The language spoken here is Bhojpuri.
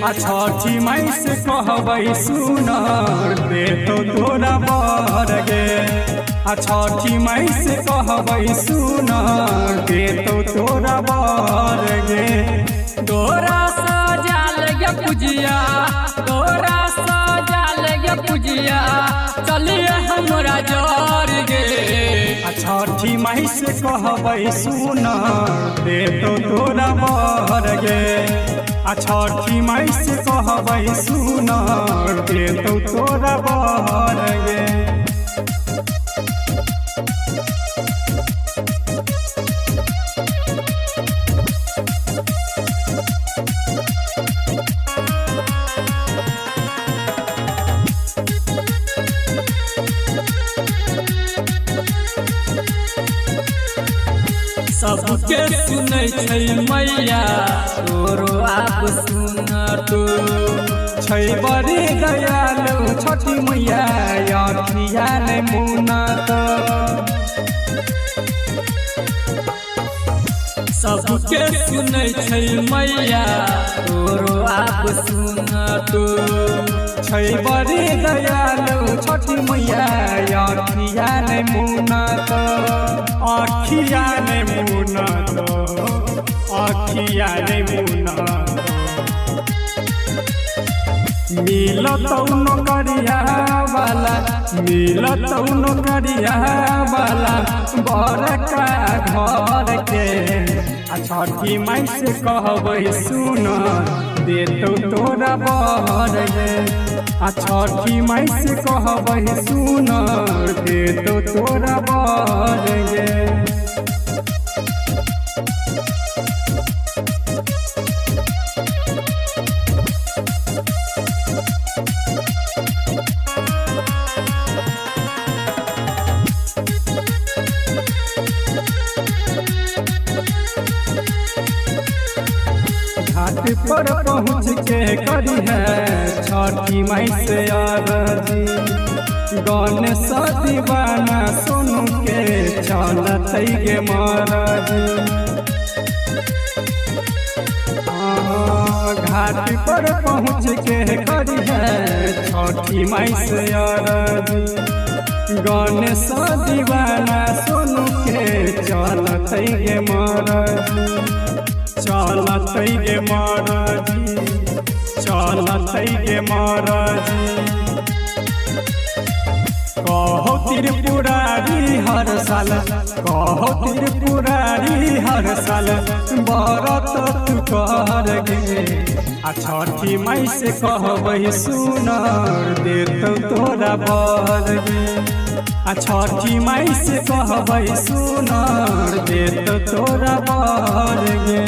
आ छठी माई से कहबै सुनर दे तो तोरा बर गे। आ छठी माई से कहबै सुनर दे तो तोरा बर गे। तोरा सजाल गे पूजिया, तोरा सजाल गे पूजिया, चलिए हमरा जर गे। आ छठी माई से कहबै सुनर दे तो तोरा बर गे। आ छठी माई से कहबै सुनर दे तो तोरा बर गे। सबके सुनै छै मैया, तोरो आप सुन तू। छै बड़ी दयालु छठी मैया, अखिया नै मुनत। सबके सुनै छै मैया, तोरो आप सुन तू। छै बड़ी दयालु छठी मैया, अखिया नै मुनत। अखिया नै मुनत, अखिया नै मुनत। मिलतौ नौकरिया वाला, मिलतौ नौकरिया वाला बड़का घर के। आ छठी माई से कहबै सुनर देतौ तोरा बर गे। आ छठी माई से कहबै सुनर देतौ तोरा बर गे। घाट पर पहुँच के करी है छठी माई से अरजी। गणेश दीवाना सोनू के चलतै गे महाराजी। घाट पर पहुँच के करी है छठी माई से अरजी। गणेश दीवाना सोनू के चलतै गे महाराजी। चलतै गे महाराजी, चलतै गे महाराजी। कहो त्रिपुरारी हर साल, कहो त्रिपुरारी हर साल व्रत तू कर गे। आ छठी माई से कहबै सुनर देतौ तोरा बर गे। आ छठी माई से कहबै सुनर देतौ तोरा बर गे।